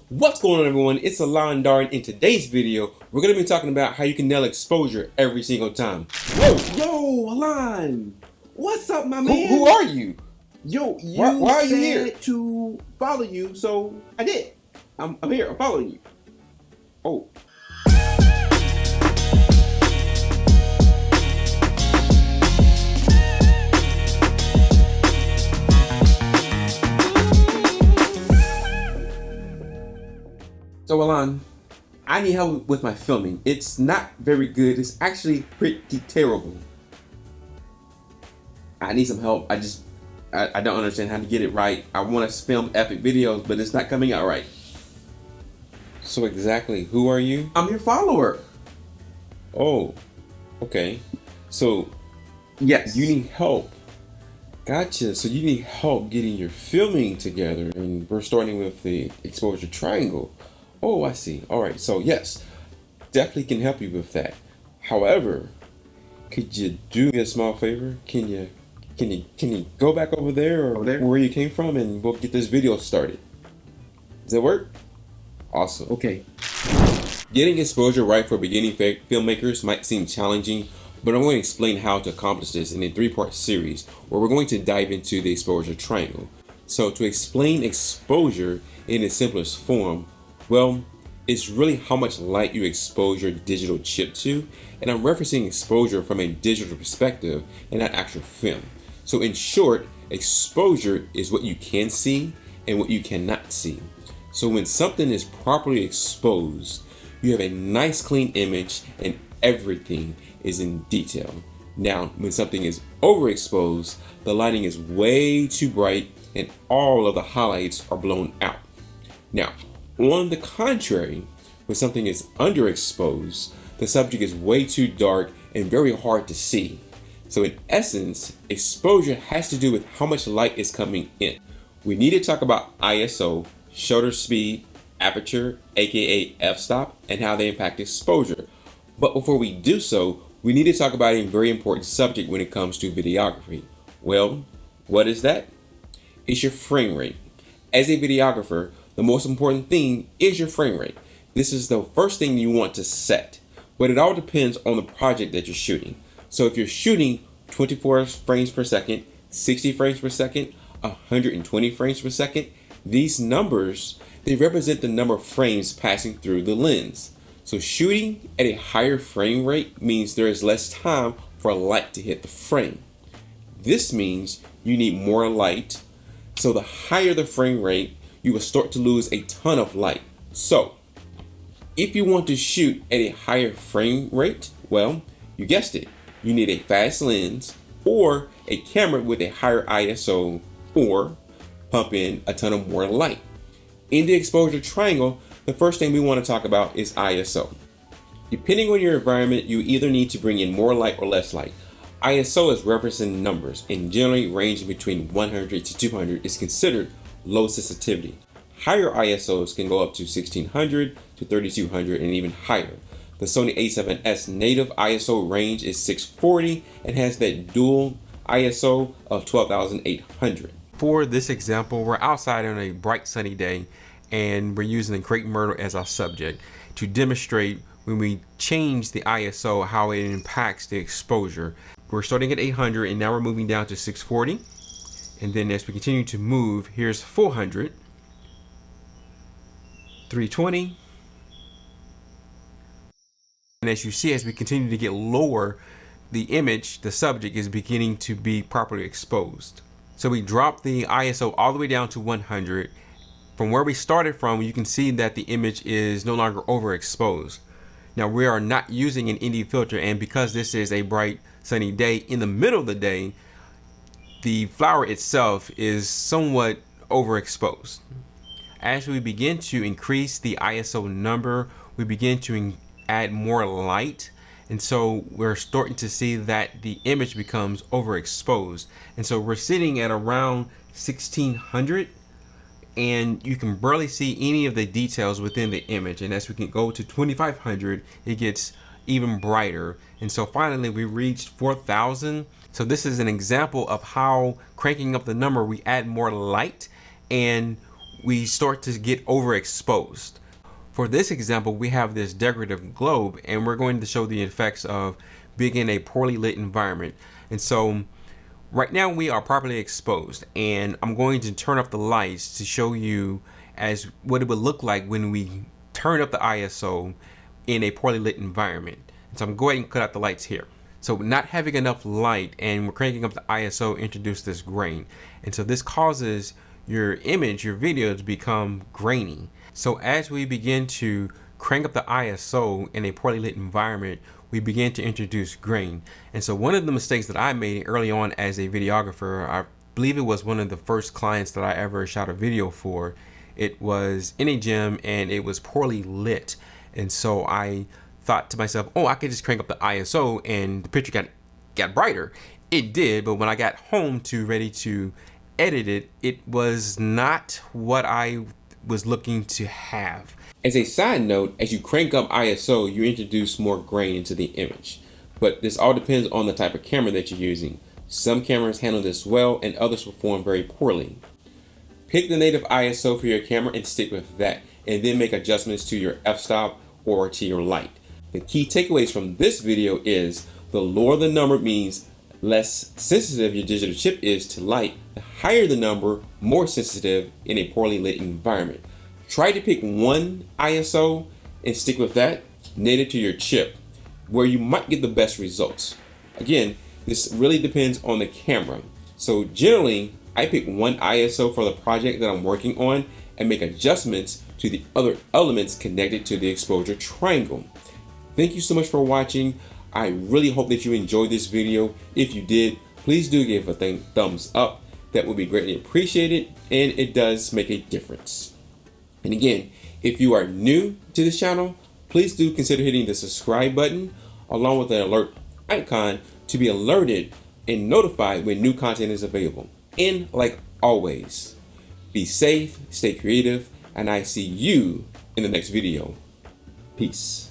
What's going on, everyone? It's Alon Darn. In today's video, we're going to be talking about how you can nail exposure every single time. Whoa, yo, Alon, what's up, my man? Who are you? Yo, why are you here? said to follow you, so I did. I'm here. I'm following you. Oh. So, Alon, I need help with my filming. It's not very good. It's actually pretty terrible. I need some help. I don't understand how to get it right. I want to film epic videos, but it's not coming out right. So exactly, who are you? I'm your follower. Oh, okay. So Yes. you need help. Gotcha. So you need help getting your filming together, and we're starting with the exposure triangle. Oh, I see. All right. So yes, definitely can help you with that. However, could you do me a small favor? Can you go back over there or Over there? where you came from, and we'll get this video started? Does that work? Awesome. Okay. Getting exposure right for beginning filmmakers might seem challenging, but I'm going to explain how to accomplish this in a three-part series where we're going to dive into the exposure triangle. So to explain exposure in its simplest form, well, it's really how much light you expose your digital chip to, and I'm referencing exposure from a digital perspective and not actual film. So in short, exposure is what you can see and what you cannot see. So when something is properly exposed, you have a nice clean image and everything is in detail. Now, when something is overexposed, the lighting is way too bright and all of the highlights are blown out. Now, on the contrary, when something is underexposed, the subject is way too dark and very hard to see. So in essence, exposure has to do with how much light is coming in. We need to talk about ISO, shutter speed, aperture, aka f-stop, and how they impact exposure. But before we do so, we need to talk about a very important subject when it comes to videography. Well, what is that? It's your frame rate. As a videographer, the most important thing is your frame rate. This is the first thing you want to set, but it all depends on the project that you're shooting. So if you're shooting 24 frames per second, 60 frames per second, 120 frames per second, these numbers, they represent the number of frames passing through the lens. So shooting at a higher frame rate means there is less time for light to hit the frame. This means you need more light. So the higher the frame rate, you will start to lose a ton of light. So if you want to shoot at a higher frame rate, well, you guessed it, you need a fast lens or a camera with a higher ISO or pump in a ton of more light. In the exposure triangle, the first thing we want to talk about is ISO. Depending on your environment, you either need to bring in more light or less light. ISO is referencing numbers and generally ranging between 100 to 200 is considered low sensitivity. Higher ISOs can go up to 1600 to 3200 and even higher. The Sony a7S native ISO range is 640 and has that dual ISO of 12,800. For this example, we're outside on a bright sunny day and we're using the crepe myrtle as our subject to demonstrate when we change the ISO how it impacts the exposure. We're starting at 800 and now we're moving down to 640, and then as we continue to move, here's 400, 320, and as you see, as we continue to get lower, the image, the subject, is beginning to be properly exposed. So we drop the ISO all the way down to 100. From where we started from, you can see that the image is no longer overexposed. Now we are not using an ND filter, and because this is a bright sunny day in the middle of the day, the flower itself is somewhat overexposed. As we begin to increase the ISO number, we begin to add more light, and so we're starting to see that the image becomes overexposed. And so we're sitting at around 1600 and you can barely see any of the details within the image. And as we can go to 2500, it gets even brighter. And so finally we reached 4000. So this is an example of how cranking up the number, we add more light and we start to get overexposed. For this example, we have this decorative globe, and we're going to show the effects of being in a poorly lit environment. And so right now we are properly exposed, and I'm going to turn off the lights to show you as what it would look like when we turn up the ISO in a poorly lit environment. And so I'm going to cut out the lights here. So not having enough light and we're cranking up the ISO introduce this grain. And so this causes your image, your video to become grainy. So as we begin to crank up the ISO in a poorly lit environment, we begin to introduce grain. And so one of the mistakes that I made early on as a videographer, I believe it was one of the first clients that I ever shot a video for. It was in a gym and it was poorly lit. And so I thought to myself, oh, I could just crank up the ISO and the picture got brighter. It did, but when I got home ready to edit it, it was not what I was looking to have. As a side note, as you crank up ISO, you introduce more grain into the image. But this all depends on the type of camera that you're using. Some cameras handle this well and others perform very poorly. Pick the native ISO for your camera and stick with that, and then make adjustments to your f-stop or to your light. The key takeaways from this video is the lower the number means less sensitive your digital chip is to light. The higher the number, more sensitive in a poorly lit environment. Try to pick one ISO and stick with that, native to your chip, where you might get the best results. Again, this really depends on the camera. So generally, I pick one ISO for the project that I'm working on and make adjustments to the other elements connected to the exposure triangle. Thank you so much for watching. I really hope that you enjoyed this video. If you did, please do give a thumbs up. That would be greatly appreciated, and it does make a difference. And again, if you are new to this channel, please do consider hitting the subscribe button along with the alert icon to be alerted and notified when new content is available. And like always, be safe, stay creative, and I see you in the next video. Peace.